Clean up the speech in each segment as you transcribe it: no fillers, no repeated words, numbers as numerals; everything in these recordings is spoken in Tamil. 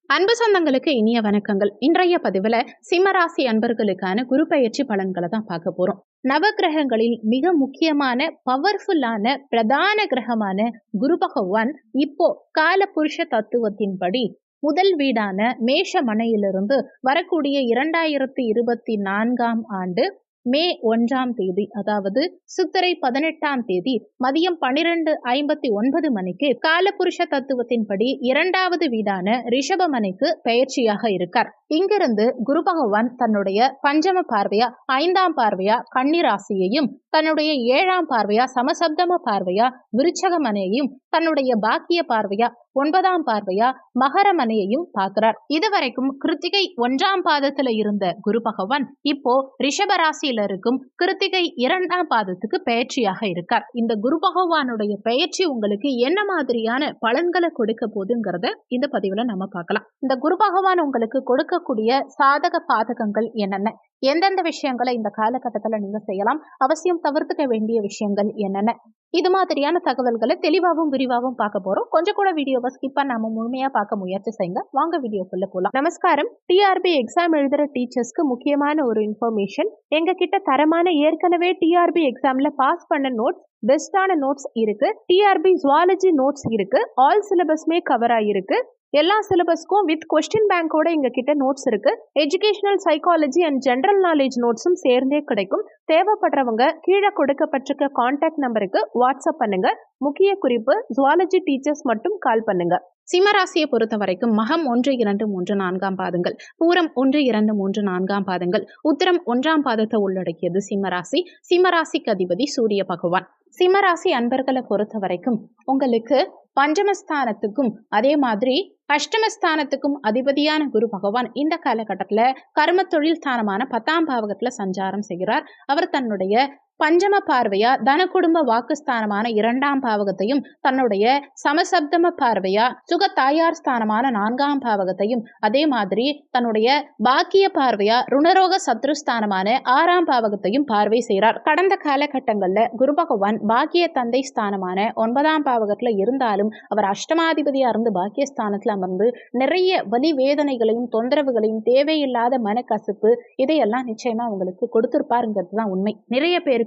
அன்பு சொந்தங்களுக்கு இனிய வணக்கங்கள். இன்றைய பதிவுல சிம்மராசி அன்பர்களுக்கான குரு பயிற்சி பலன்களை தான் பார்க்க போறோம். நவகிரகங்களில் மிக முக்கியமான பவர்ஃபுல்லான பிரதான கிரகமான குரு பகவான் இப்போ காலபுருஷ தத்துவத்தின்படி முதல் வீடான மேஷ மனையிலிருந்து வரக்கூடிய 2024 ஆண்டு மே 1 அதாவது சித்திரை 18 மதியம் 12:59 மணிக்கு காலபுருஷ தத்துவத்தின்படி 2வது வீடான ரிஷபமனைக்கு பெயர்ச்சியாக இருக்கார். இங்கிருந்து குரு பகவான் தன்னுடைய பஞ்சம பார்வையா 5ஆம் பார்வையா கன்னி ராசியையும் தன்னுடைய 7ஆம் பார்வையா சமசப்தம பார்வையா விருச்சக மனையையும் தன்னுடைய பாக்கிய பார்வையா 9ஆம் பார்வையா மகர மனையையும் பார்க்கிறார். இதுவரைக்கும் கிருத்திகை 1ஆம் பாதத்துல இருந்த குரு பகவான் இப்போ ரிஷப ராசியில இருக்கும் கிருத்திகை 2ஆம் பாதத்துக்கு பெயர்ச்சியாக இருக்கார். இந்த குரு பகவானுடைய பெயர்ச்சி உங்களுக்கு என்ன மாதிரியான பலன்களை கொடுக்க போகுதுங்கிறத இந்த பதிவுல நம்ம பார்க்கலாம். இந்த குரு பகவான் உங்களுக்கு கொடுக்கக்கூடிய சாதக பாதகங்கள் என்னென்ன, எந்தெந்த விஷயங்களை இந்த காலகட்டத்துல நீங்க செய்யலாம், அவசியம் தவிர்த்துக்க வேண்டிய விஷயங்கள் என்னென்ன, இது மாதிரியான தகவல்களை தெளிவாகவும் விரிவாகவும் பார்க்க போறோம். கொஞ்சம் கூட வீடியோவை ஸ்கிப் பண்ணாம முழுமையா பார்க்க முயற்சி செய்யுங்க. வாங்க வீடியோக்குள்ள போலாம். நமஸ்காரம். டிஆர்பி எக்ஸாம் எழுதுற டீச்சர்ஸ்க்கு முக்கியமான ஒரு இன்ஃபர்மேஷன். எங்க கிட்ட தரமான ஏற்கனவே டிஆர்பி எக்ஸாம்ல பாஸ் பண்ண நோட்ஸ், பெஸ்டான நோட்ஸ் இருக்கு. டிஆர்பி ஜுவாலஜி நோட்ஸ் இருக்கு. ஆல் சிலபஸ்மே கவர் ஆயிருக்கு. எல்லா சிலபஸ்க்கும் வித் கொஸ்டின் பேங்கோட எங்க கிட்ட நோட்ஸ் இருக்கு. Educational psychology and general knowledge நோட்ஸும் சேர்ந்தே கிடைக்கும். தேவைப்படுறவங்க கீழே கொடுக்கப்பட்டிருக்க கான்டாக்ட் நம்பருக்கு வாட்ஸ்அப் பண்ணுங்க. முக்கிய குறிப்பு, ஜுவாலஜி டீச்சர்ஸ் மட்டும் கால் பண்ணுங்க. சிம்மராசியை பொறுத்த வரைக்கும் மகம் 1, 2, 3, 4 பாதங்கள், பூரம் 1, 2, 3, 4 பாதங்கள், உத்திரம் 1ஆம் பாதத்தை உள்ளடக்கியது சிம்மராசி. சிம்மராசிக்கு அதிபதி சூரிய பகவான். சிம்மராசி அன்பர்களை பொறுத்த வரைக்கும் உங்களுக்கு பஞ்சமஸ்தானத்துக்கும் அதே மாதிரி அஷ்டமஸ்தானத்துக்கும் அதிபதியான குரு பகவான் இந்த காலகட்டத்துல கர்ம தொழில் ஸ்தானமான 10ஆம் பாவகத்துல சஞ்சாரம் செய்கிறார். அவர் தன்னுடைய பஞ்சம பார்வையா தன குடும்ப வாக்குஸ்தானமான 2ஆம் பாவகத்தையும் தன்னுடைய சமசப்தம பார்வையா சுக தாயார் ஸ்தானமான 4ஆம் பாவகத்தையும் அதே மாதிரி தன்னுடைய பாக்கிய பார்வையா ருணரோக சத்ருஸ்தானமான 6ஆம் பாவகத்தையும் பார்வை செய்கிறார். கடந்த காலகட்டங்கள்ல குரு பகவான் பாக்கிய தந்தை ஸ்தானமான 9ஆம் பாவகத்துல இருந்தாலும் அவர் அஷ்டமாதிபதியா இருந்து பாக்கியஸ்தானத்துல அமர்ந்து நிறைய வலி வேதனைகளையும் தொந்தரவுகளையும் தேவையில்லாத மனக்கசப்பு இதையெல்லாம் நிச்சயமா உங்களுக்கு கொடுத்திருப்பாருங்கிறது தான் உண்மை. நிறைய பேருக்கு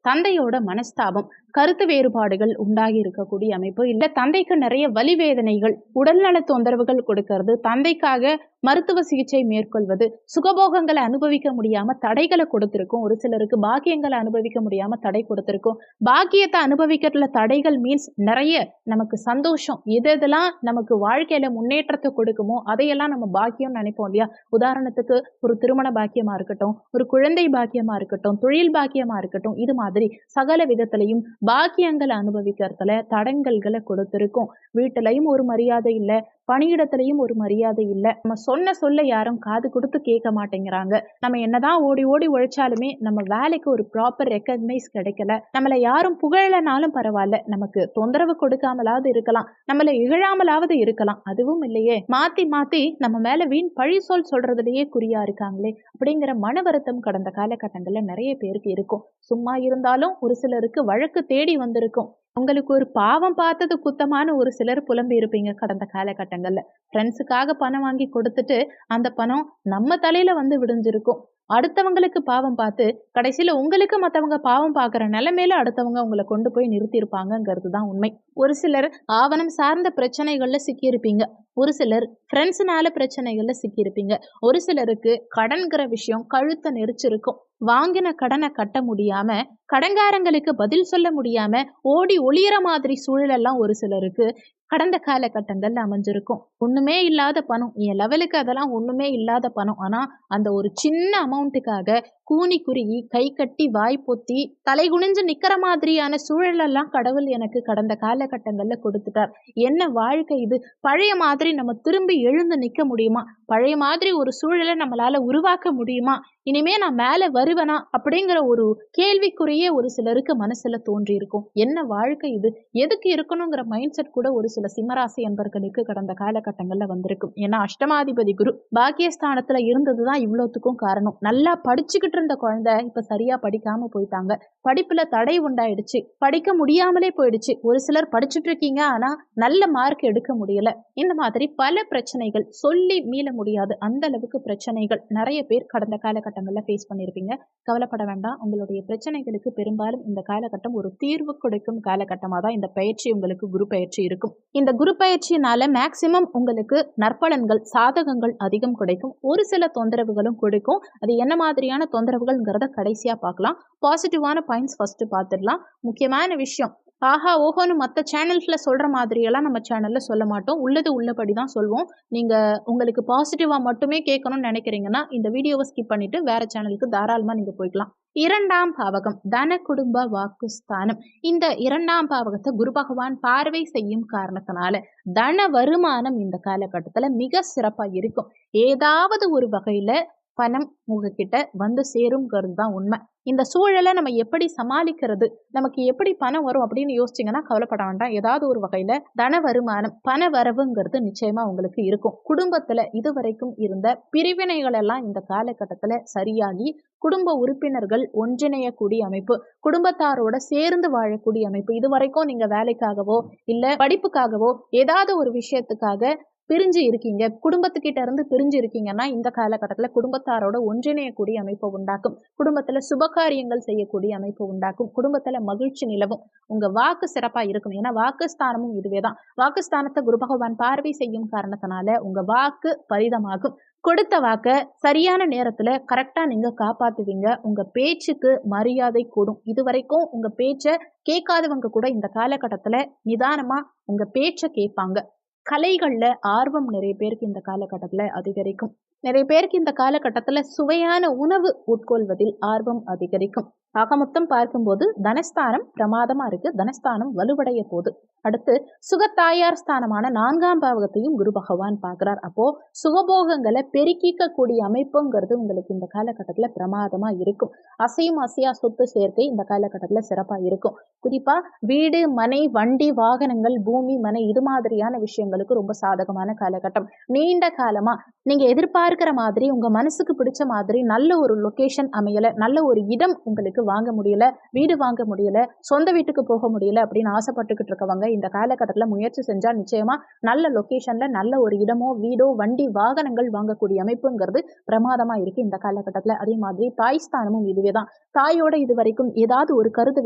தந்தையோட மனஸ்தாபம், கருத்து வேறுபாடுகள் உண்டாகி இருக்கக்கூடிய அமைப்பு, இல்ல தந்தைக்கு நிறைய வலி வேதனைகள், உடல்நல தொந்தரவுகள் கொடுக்கிறது, தந்தைக்காக மருத்துவ சிகிச்சை மேற்கொள்வது, சுகபோகங்களை அனுபவிக்க முடியாம தடைகளை கொடுத்திருக்கும். ஒரு சிலருக்கு பாக்கியங்களை அனுபவிக்க முடியாம தடை கொடுத்திருக்கும். பாக்கியத்தை அனுபவிக்கிறதுல தடைகள் மீன்ஸ் நிறைய நமக்கு சந்தோஷம், எதெல்லாம் நமக்கு வாழ்க்கையில முன்னேற்றத்தை கொடுக்குமோ அதையெல்லாம் நம்ம பாக்கியம் நினைப்போம் இல்லையா. உதாரணத்துக்கு ஒரு திருமண பாக்கியமா இருக்கட்டும், ஒரு குழந்தை பாக்கியமா இருக்கட்டும், தொழில் பாக்கியமா இருக்கட்டும், இது மாதிரி சகல விதத்திலையும் பாக்கியங்களை அனுபவிக்கிறதுல தடங்கல்களை கொடுத்திருக்கும். வீட்டிலையும் ஒரு மரியாதை இல்லை, பணியிடத்திலையும் ஒரு மரியாதை இல்லை. நம்ம சொன்ன சொல்ல யாரும் காது கொடுத்து கேட்க மாட்டேங்கிறாங்க. நம்ம என்னதான் ஓடி ஓடி உழைச்சாலுமே நம்ம வேலைக்கு ஒரு ப்ராப்பர் ரெக்கக்னைஸ் கிடைக்கல. நம்மளை யாரும் புகழனாலும் பரவாயில்ல, நமக்கு தொந்தரவு கொடுக்காமலாவது இருக்கலாம், நம்மளை இகழாமலாவது இருக்கலாம், அதுவும் இல்லையே, மாத்தி மாத்தி நம்ம மேல வீண் பழி சொல்றதுலயே குறியா இருக்காங்களே அப்படிங்கிற மன வருத்தம் கடந்த காலகட்டங்கள்ல நிறைய பேருக்கு இருக்கும். சும்மா இருந்தாலும் ஒரு சிலருக்கு வழக்கு தேடி வந்திருக்கும். உங்களுக்கு ஒரு பாவம் பார்த்தது குத்தமான ஒரு சிலர் புலம்பி இருப்பீங்க கடந்த காலகட்டங்கள்ல. ஃப்ரெண்ட்ஸுக்காக பணம் வாங்கி கொடுத்துட்டு அந்த பணம் நம்ம தலையில வந்து விடிஞ்சிருக்கும். அடுத்தவங்களுக்கு பாவம் பார்த்து கடைசியில உங்களுக்கு மற்றவங்க பாவம் பார்க்குற நிலைமையில அடுத்தவங்க உங்களை கொண்டு போய் நிறுத்தியிருப்பாங்கிறது தான் உண்மை. ஒரு சிலர் ஆவணம் சார்ந்த பிரச்சனைகள்ல சிக்கியிருப்பீங்க. ஒரு சிலர் ஃப்ரெண்ட்ஸுனால பிரச்சனைகள்ல சிக்கியிருப்பீங்க. ஒரு சிலருக்கு கடன்கிற விஷயம் கழுத்தை நெரிச்சிருக்கும். வாங்கின கடனை கட்ட முடியாம, கடன்காரங்களுக்கு பதில் சொல்ல முடியாம ஓடி ஒளியற மாதிரி சூழலெல்லாம் ஒரு சிலருக்கு கடந்த காலகட்டங்கள்ல அமைஞ்சிருக்கும். ஒண்ணுமே இல்லாத பணம், என் லெவலுக்கு அதெல்லாம் ஒண்ணுமே இல்லாத பணம். ஆனா அந்த ஒரு சின்ன அமௌண்ட்டுக்காக கூனி குறுகி கை கட்டி வாய் பொத்தி தலை குனிஞ்சு நிக்கிற மாதிரியான சூழலெல்லாம் கடவுள் எனக்கு கடந்த காலகட்டங்கள்ல கொடுத்துட்டார். என்ன வாழ்க்கை இது? பழைய மாதிரி நம்ம திரும்பி எழுந்து நிக்க முடியுமா? பழைய மாதிரி ஒரு சூழலை நம்மளால உருவாக்க முடியுமா? இனிமே நான் மேல வருவேனா அப்படிங்கிற ஒரு கேள்விக்குறியே ஒரு சிலருக்கு மனசுல தோன்றி இருக்கும். என்ன வாழ்க்கை இது? எதுக்கு இருக்கணுங்கிற மைண்ட் செட் கூட ஒரு சில சிம்மராசி அன்பர்களுக்கு கடந்த காலகட்டங்கள்ல வந்திருக்கும். ஏன்னா அஷ்டமாதிபதி குரு பாக்கியஸ்தானத்துல இருந்ததுதான் இவ்வளவுத்துக்கும் காரணம். நல்லா படிச்சுக்கிட்டு இருந்த குழந்தை இப்ப சரியா படிக்காம போயிட்டாங்க. படிப்புல தடை உண்டாயிடுச்சு. படிக்க முடியாமலே போயிடுச்சு. ஒரு சிலர் படிச்சுட்டு இருக்கீங்க, ஆனா நல்ல மார்க் எடுக்க முடியல. இந்த மாதிரி பல பிரச்சனைகள் சொல்லி மீள முடியாது அந்த அளவுக்கு பிரச்சனைகள் நிறைய பேர் கடந்த காலகட்டங்கள்ல ஃபேஸ் பண்ணியிருப்பீங்க. கவலைப்பட வேண்டாம். உங்களுடைய பிரச்சனைகளுக்கு பெரும்பாலும் இந்த காலகட்டம் ஒரு தீர்வு கொடுக்கும் காலகட்டமாக தான் இந்த பயிற்சி உங்களுக்கு குரு பயிற்சி இருக்கும். இந்த குரு பயிற்சியினால மேக்சிமம் உங்களுக்கு நற்பலன்கள் சாதகங்கள் அதிகம் கிடைக்கும். ஒரு சில தொந்தரவுகளும் கொடுக்கும். அது என்ன மாதிரியான தொந்தரவுகள்ங்கிறத கடைசியா பார்க்கலாம். பாசிட்டிவான பாயிண்ட்ஸ் ஃபர்ஸ்ட் பார்த்துடலாம். முக்கியமான விஷயம், ஆஹா ஓஹோன்னு மற்ற சேனல்ஸ்ல சொல்ற மாதிரியெல்லாம் நம்ம சேனல்ல சொல்ல மாட்டோம். உள்ளது உள்ளபடி தான் சொல்வோம். நீங்க உங்களுக்கு பாசிட்டிவா மட்டுமே கேட்கணும்னு நினைக்கிறீங்கன்னா இந்த வீடியோவை ஸ்கிப் பண்ணிட்டு வேற சேனலுக்கு தாராளமா நீங்க போய்க்கலாம். 2ஆம் பாவகம் தன குடும்ப வாக்குஸ்தானம். இந்த 2ஆம் பாவகத்தை குரு பகவான் பார்வை செய்யும் காரணத்தினால தன வருமானம் இந்த காலகட்டத்துல மிக சிறப்பா இருக்கும். ஏதாவது ஒரு வகையில பணம் உங்ககிட்ட வந்து சேரும்ங்கிறது தான் உண்மை. இந்த சூழலை நம்ம எப்படி சமாளிக்கிறது, நமக்கு எப்படி பணம் வரும் அப்படின்னு யோசிச்சிங்கன்னா கவலைப்பட வேண்டாம். ஏதாவது ஒரு வகையில தன வருமானம் பண வரவுங்கிறது நிச்சயமா உங்களுக்கு இருக்கும். குடும்பத்துல இதுவரைக்கும் இருந்த பிரிவினைகள் எல்லாம் இந்த காலகட்டத்துல சரியாகி குடும்ப உறுப்பினர்கள் ஒன்றிணையக்கூடிய அமைப்பு, குடும்பத்தாரோட சேர்ந்து வாழக்கூடிய அமைப்பு. இதுவரைக்கும் நீங்க வேலைக்காகவோ இல்ல படிப்புக்காகவோ ஏதாவது ஒரு விஷயத்துக்காக பிரிஞ்சு இருக்கீங்க, குடும்பத்துக்கிட்ட இருந்து பிரிஞ்சு இருக்கீங்கன்னா இந்த காலகட்டத்துல குடும்பத்தாரோட ஒன்றிணையக்கூடிய அமைப்பை உண்டாக்கும். குடும்பத்துல சுபகாரியங்கள் செய்யக்கூடிய அமைப்பு உண்டாக்கும். குடும்பத்துல மகிழ்ச்சி நிலவும். உங்க வாக்கு சிறப்பா இருக்கும். ஏன்னா வாக்குஸ்தானமும் இதுவேதான். வாக்குஸ்தானத்தை குரு பகவான் பார்வை செய்யும் காரணத்தினால உங்க வாக்கு பரிதமாகும். கொடுத்த வாக்க சரியான நேரத்துல கரெக்டா நீங்க காப்பாத்துவீங்க. உங்க பேச்சுக்கு மரியாதை கூடும். இதுவரைக்கும் உங்க பேச்ச கேட்காதவங்க கூட இந்த காலகட்டத்துல நிதானமா உங்க பேச்ச கேட்பாங்க. கலைகள்ல ஆர்வம் நிறைய பேருக்கு இந்த காலகட்டத்துல அதிகரிக்கும். நிறைய பேருக்கு இந்த காலகட்டத்துல சுவையான உணவு உட்கொள்வதில் ஆர்வம் அதிகரிக்கும். ஆக மொத்தம் பார்க்கும்போது தனஸ்தானம் பிரமாதமா இருக்கு. தனஸ்தானம் வலுவடைய போகுது. அடுத்து சுகத்தாயார் ஸ்தானமான 4ஆம் பாவகத்தையும் குரு பகவான் பார்க்கிறார். அப்போ சுகபோகங்களை பெருக்கிக்க கூடிய அமைப்புங்கிறது உங்களுக்கு இந்த காலகட்டத்துல பிரமாதமா இருக்கும். அசையும் அசையா சொத்து சேர்க்கை இந்த காலகட்டத்துல சிறப்பா இருக்கும். குறிப்பா வீடு மனை வண்டி வாகனங்கள் பூமி மனை இது மாதிரியான விஷயங்களுக்கு ரொம்ப சாதகமான காலகட்டம். நீண்ட காலமா நீங்க எதிர்பார்க்கிற மாதிரி உங்க மனசுக்கு பிடிச்ச மாதிரி நல்ல ஒரு லொகேஷன் அமையல, நல்ல ஒரு இடம் உங்களுக்கு வாங்க முடியல, வீடு வாங்க முடியல, சொந்த வீட்டுக்கு போக முடியல அப்படின்னு ஆசைப்பட்டுக்கிட்டு இருக்கவங்க இந்த காலகட்டத்துல முயற்சி செஞ்சா நிச்சயமா நல்ல லொகேஷன்ல நல்ல ஒரு இடமோ வீடோ வண்டி வாகனங்கள் வாங்கக்கூடிய அமைப்புங்கிறது பிரமாதமா இருக்கு இந்த காலகட்டத்துல. அதே மாதிரி தாய் ஸ்தானமும் இதுவேதான். தாயோட இது வரைக்கும் ஏதாவது ஒரு கருத்து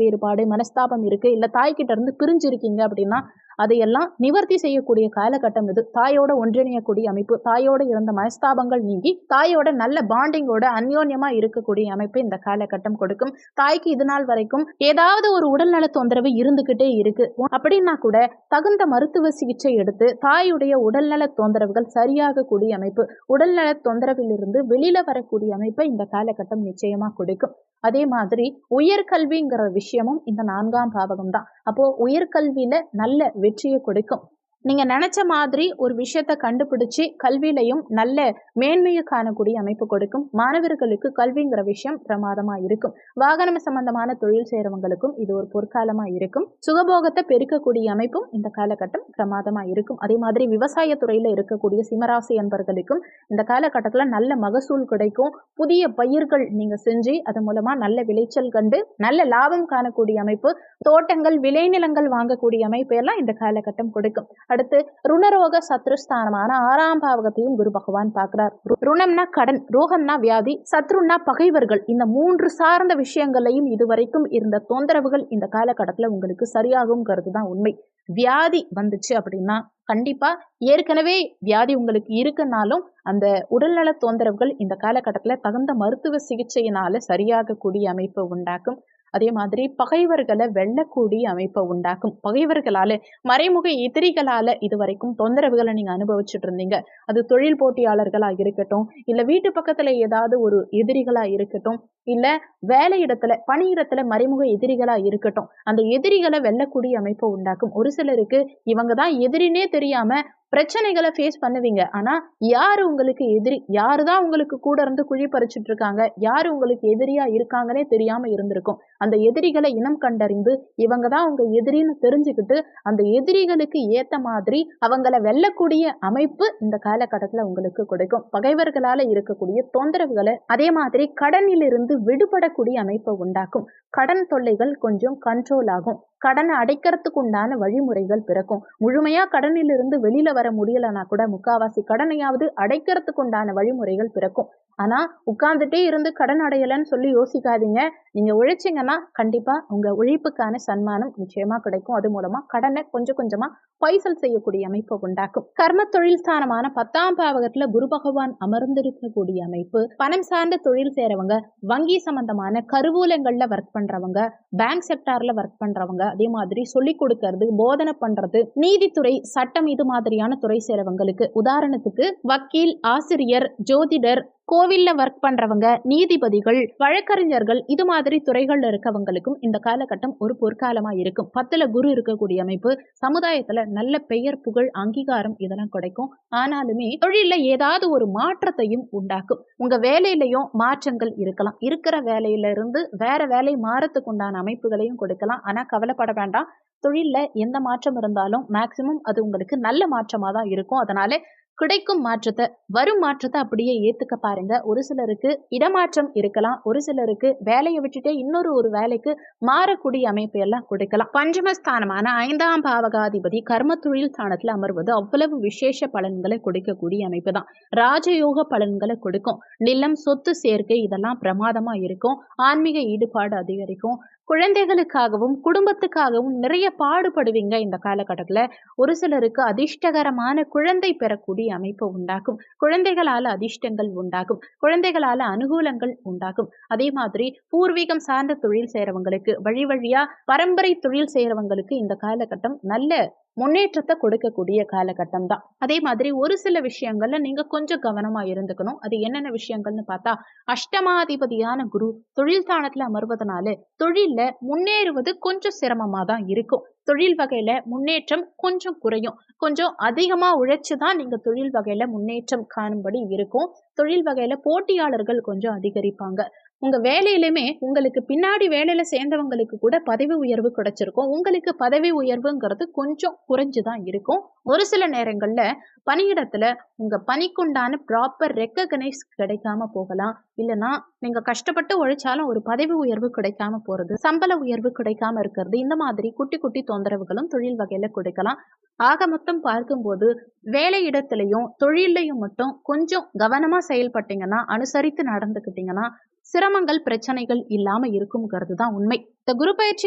வேறுபாடு மனஸ்தாபம் இருக்கு, இல்ல தாய்கிட்ட இருந்து பிரிஞ்சு இருக்கீங்க அப்படின்னா அதையெல்லாம் நிவர்த்தி செய்யக்கூடிய காலகட்டம் இது. தாயோட ஒன்றிணையக்கூடிய அமைப்பு, தாயோட இருந்த மனஸ்தாபங்கள் நீங்கி தாயோட நல்ல பாண்டிங்கோட அந்யோன்யமா இருக்கக்கூடிய அமைப்பு இந்த காலகட்டம் கொடுக்கும். தாய்க்கு இது நாள் வரைக்கும் ஏதாவது ஒரு உடல்நல தொந்தரவு இருந்துகிட்டே இருக்கு அப்படின்னா கூட தகுந்த மருத்துவ சிகிச்சை எடுத்து தாயுடைய உடல்நல தொந்தரவுகள் சரியாக கூடிய அமைப்பு, உடல்நல தொந்தரவிலிருந்து வெளியில வரக்கூடிய அமைப்பை இந்த காலகட்டம் நிச்சயமா கொடுக்கும். அதே மாதிரி உயர்கல்விங்கிற விஷயமும் இந்த 4ஆம் பாவகம் தான். அப்போ உயர்கல்வியில நல்ல வெற்றியை கொடுக்கும். நீங்க நினைச்ச மாதிரி ஒரு விஷயத்தை கண்டுபிடிச்சு கல்வியிலையும் நல்ல மேன்மையை காணக்கூடிய அமைப்பு கொடுக்கும். மாணவர்களுக்கு கல்விங்கிற விஷயம் பிரமாதமா இருக்கும். வாகனம் சம்பந்தமான தொழில் செய்யறவங்களுக்கும் இது ஒரு பொற்காலமா இருக்கும். சுகபோகத்தை பெருக்கக்கூடிய அமைப்பும் இந்த காலகட்டம் பிரமாதமா இருக்கும். அதே மாதிரி விவசாய துறையில இருக்கக்கூடிய சிம்மராசி அன்பர்களுக்கும் இந்த காலகட்டத்துல நல்ல மகசூல் கிடைக்கும். புதிய பயிர்கள் நீங்க செஞ்சு அது மூலமா நல்ல விளைச்சல் கண்டு நல்ல லாபம் காணக்கூடிய அமைப்பு, தோட்டங்கள் விளைநிலங்கள் வாங்கக்கூடிய அமைப்பு எல்லாம் இந்த காலகட்டம் கொடுக்கும். அடுத்து ருணரோக சத்ருஸ்தானமான 6ஆம் பாவகத்தையும் குரு பகவான் பார்க்கிறார். ருணம்னா கடன், ரோகம்னா வியாதி, சத்ருன்னா பகைவர்கள். இந்த 3 சார்ந்த விஷயங்களையும் இதுவரைக்கும் இருந்த தொந்தரவுகள் இந்த காலகட்டத்துல உங்களுக்கு சரியாகும்ங்கிறது தான் உண்மை. வியாதி வந்துச்சு அப்படின்னா கண்டிப்பா ஏற்கனவே வியாதி உங்களுக்கு இருக்குன்னாலும் அந்த உடல்நல தொந்தரவுகள் இந்த காலகட்டத்துல தகுந்த மருத்துவ சிகிச்சையினால சரியாகக்கூடிய அமைப்பு உண்டாக்கும். அதே மாதிரி பகைவர்களை வெல்லக்கூடிய அமைப்பை உண்டாக்கும். பகைவர்களால மறைமுக எதிரிகளால இதுவரைக்கும் தொந்தரவுகளை நீங்க அனுபவிச்சுட்டு இருந்தீங்க. அது தொழில் போட்டியாளர்களா இருக்கட்டும், இல்ல வீட்டு பக்கத்துல ஏதாவது ஒரு எதிரிகளா இருக்கட்டும், இல்ல வேலை இடத்துல பணியிடத்துல மறைமுக எதிரிகளா இருக்கட்டும், அந்த எதிரிகளை வெல்லக்கூடிய அமைப்பை உண்டாக்கும். ஒரு சிலருக்கு இவங்க தான் எதிரினே தெரியாம பிரச்சனைகளை ஃபேஸ் பண்ணுவீங்க. ஆனா யாரு உங்களுக்கு எதிரி, யாருதான் உங்களுக்கு கூட இருந்து குழி பறிச்சுட்டு இருக்காங்க, யாரு உங்களுக்கு எதிரியா இருக்காங்கன்னே தெரியாம இருந்திருக்கும். அந்த எதிரிகளை இனம் கண்டறிந்து இவங்க தான் உங்க எதிரின்னு தெரிஞ்சுக்கிட்டு அந்த எதிரிகளுக்கு ஏத்த மாதிரி அவங்கள வெல்லக்கூடிய அமைப்பு இந்த காலகட்டத்துல உங்களுக்கு கிடைக்கும். பகைவர்களால இருக்கக்கூடிய தொந்தரவுகளை, அதே மாதிரி கடனிலிருந்து விடுபடக்கூடிய அமைப்பை உண்டாக்கும். கடன் தொல்லைகள் கொஞ்சம் கண்ட்ரோல் ஆகும். கடனை அடைக்கிறதுக்கு உண்டான வழிமுறைகள் பிறக்கும். முழுமையா கடனிலிருந்து வெளியில வர முடியலன்னா கூட முக்காவாசி கடனையாவது அடைக்கிறதுக்கு உண்டான வழிமுறைகள் பிறக்கும். ஆனா உட்கார்ந்துட்டே இருந்து கடன் அடையலன்னு சொல்லி யோசிக்காதீங்க. நீங்க உழைச்சீங்கன்னா கண்டிப்பா உங்க உழைப்புக்கான சன்மானம் நிச்சயமா கிடைக்கும். அது மூலமா கடனை கொஞ்சம் கொஞ்சமா பைசல் செய்யக்கூடிய அமைப்பை உண்டாக்கும். கர்ம தொழில் ஸ்தானமான 10ஆம் பாவகத்துல குரு பகவான் அமர்ந்திருக்கக்கூடிய அமைப்பு பணம் சார்ந்த தொழில் செய்யறவங்க, வங்கி சம்பந்தமான கருவூலங்கள்ல ஒர்க் பண்றவங்க, பேங்க் செக்டார்ல ஒர்க் பண்றவங்க, அதே மாதிரி சொல்லிக் கொடுக்கறது, போதனை பண்றது, நீதித்துறை, சட்டம் இது மாதிரியான துறை சேரவங்களுக்கு, உதாரணத்துக்கு வக்கீல், ஆசிரியர், ஜோதிடர், கோவில்ல ஒர்க் பண்றவங்க, நீதிபதிகள், வழக்கறிஞர்கள் இது மாதிரி துறைகள்ல இருக்கவங்களுக்கும் இந்த காலகட்டம் ஒரு பொற்காலமா இருக்கும். 10ல குரு இருக்கக்கூடிய அமைப்பு சமுதாயத்துல நல்ல பெயர், புகழ், அங்கீகாரம் இதெல்லாம் கிடைக்கும். ஆனாலுமே தொழில ஏதாவது ஒரு மாற்றத்தையும் உண்டாக்கும். உங்க வேலையிலையும் மாற்றங்கள் இருக்கலாம். இருக்கிற வேலையில இருந்து வேற வேலை மாறத்துக்கு உண்டான அமைப்புகளையும் கொடுக்கலாம். ஆனா கவலைப்பட வேண்டாம். தொழில்ல எந்த மாற்றம் இருந்தாலும் மேக்சிமம் அது உங்களுக்கு நல்ல மாற்றமா தான் இருக்கும். அதனால கிடைக்கும் மாற்றத்தை, வரும் மாற்றத்தை அப்படியே ஏத்துக்க பாருங்க. ஒரு சிலருக்கு இடமாற்றம் இருக்கலாம், ஒரு சிலருக்கு வேலையை விட்டுட்டே இன்னொரு ஒரு வேலைக்கு மாறக்கூடிய அமைப்பு எல்லாம் கொடுக்கலாம். பஞ்சமஸ்தானமான 5ஆம் பாவகாதிபதி கர்ம தொழில் ஸ்தானத்துல அமர்வது அவ்வளவு விசேஷ பலன்களை கொடுக்கக்கூடிய அமைப்பு தான். ராஜயோக பலன்களை கொடுக்கும். நிலம், சொத்து சேர்க்கை இதெல்லாம் பிரமாதமா இருக்கும். ஆன்மீக ஈடுபாடு அதிகரிக்கும். குழந்தைகளுக்காகவும் குடும்பத்துக்காகவும் நிறைய பாடுபடுவீங்க இந்த காலகட்டத்துல. ஒரு சிலருக்கு அதிர்ஷ்டகரமான குழந்தை பெறக்கூடிய அமைப்பு உண்டாகும். குழந்தைகளால அதிர்ஷ்டங்கள் உண்டாகும். குழந்தைகளால அனுகூலங்கள் உண்டாகும். அதே மாதிரி பூர்வீகம் சார்ந்த தொழில் செய்யறவங்களுக்கு, வழி வழியா பரம்பரை தொழில் செய்யறவங்களுக்கு இந்த காலகட்டம் நல்ல முன்னேற்றத்தை கொடுக்கக்கூடிய காலகட்டம் தான். அதே மாதிரி ஒரு சில விஷயங்கள்ல நீங்க கொஞ்சம் கவனமா இருந்துக்கணும். அது என்னென்ன விஷயங்கள்னு பார்த்தா, அஷ்டமாதிபதியான குரு தொழில் ஸ்தானத்துல அமர்வதனால தொழில்ல முன்னேறுவது கொஞ்சம் சிரமமா தான் இருக்கும். தொழில் வகையில முன்னேற்றம் கொஞ்சம் குறையும். கொஞ்சம் அதிகமா உழைச்சுதான் நீங்க தொழில் வகையில முன்னேற்றம் காணும்படி இருக்கும். தொழில் வகையில போட்டியாளர்கள் கொஞ்சம் அதிகரிப்பாங்க. உங்க வேலையிலுமே உங்களுக்கு பின்னாடி வேலையில சேர்ந்தவங்களுக்கு கூட பதவி உயர்வு கிடைச்சிருக்கும். உங்களுக்கு பதவி உயர்வுங்கிறது கொஞ்சம் குறைஞ்சுதான் இருக்கும். ஒரு சில நேரங்கள்ல பணியிடத்துல உங்க பணிக்குண்டான ப்ராப்பர் ரெக்கக்னைஸ் கிடைக்காம போகலாம். இல்லைன்னா நீங்க கஷ்டப்பட்டு உழைச்சாலும் ஒரு பதவி உயர்வு கிடைக்காம போறது, சம்பள உயர்வு கிடைக்காம இருக்கிறது, இந்த மாதிரி குட்டி குட்டி தொந்தரவுகளும் தொழில் வகையில கொடுக்கலாம். ஆக மொத்தம் பார்க்கும்போது வேலை இடத்துலையும் தொழிலையும் மட்டும் கொஞ்சம் கவனமா செயல்பட்டீங்கன்னா, அனுசரித்து நடந்துக்கிட்டீங்கன்னா சிரமங்கள், பிரச்சனைகள் இல்லாம இருக்குங்கிறது தான் உண்மை. இந்த குரு பயிற்சி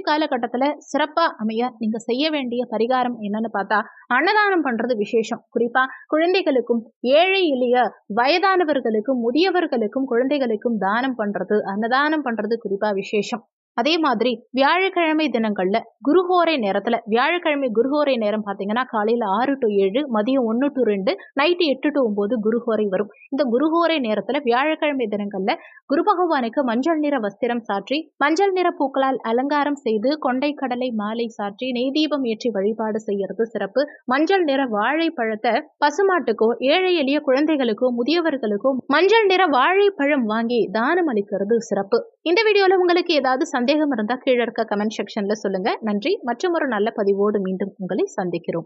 காலகட்டத்துல சிறப்பா அமைய நீங்க செய்ய வேண்டிய பரிகாரம் என்னன்னு பார்த்தா, அன்னதானம் பண்றது விசேஷம். குறிப்பா குழந்தைகளுக்கும், ஏழை எளிய வயதானவர்களுக்கும், முதியவர்களுக்கும், குழந்தைகளுக்கும் தானம் பண்றது, அன்னதானம் பண்றது குறிப்பா விசேஷம். அதே மாதிரி வியாழக்கிழமை தினங்கள்ல குருஹோரை நேரத்துல, வியாழக்கிழமை குருஹோரை நேரம் பாத்தீங்கன்னா காலையில 6 to 7, மதியம் 1 to 2, நைட்டு 8 to 9 குருஹோரை வரும். இந்த குருஹோரை நேரத்துல வியாழக்கிழமை தினங்கள்ல குரு பகவானுக்கு மஞ்சள் நிற வஸ்திரம் சாற்றி, மஞ்சள் நிற பூக்களால் அலங்காரம் செய்து, கொண்டை கடலை மாலை சாற்றி, நெய் தீபம் ஏற்றி வழிபாடு செய்யறது சிறப்பு. மஞ்சள் நிற வாழைப்பழத்தை பசுமாட்டுக்கோ, ஏழை எளிய குழந்தைகளுக்கோ, முதியவர்களுக்கோ மஞ்சள் நிற வாழைப்பழம் வாங்கி தானம் அளிக்கிறது சிறப்பு. இந்த வீடியோல உங்களுக்கு ஏதாவது சந்தேகம் இருந்தா கீழே இருக்க கமெண்ட் செக்ஷன்ல சொல்லுங்க. நன்றி. மற்றும் ஒரு நல்ல பதிவோடு மீண்டும் உங்களை சந்திக்கிறோம்.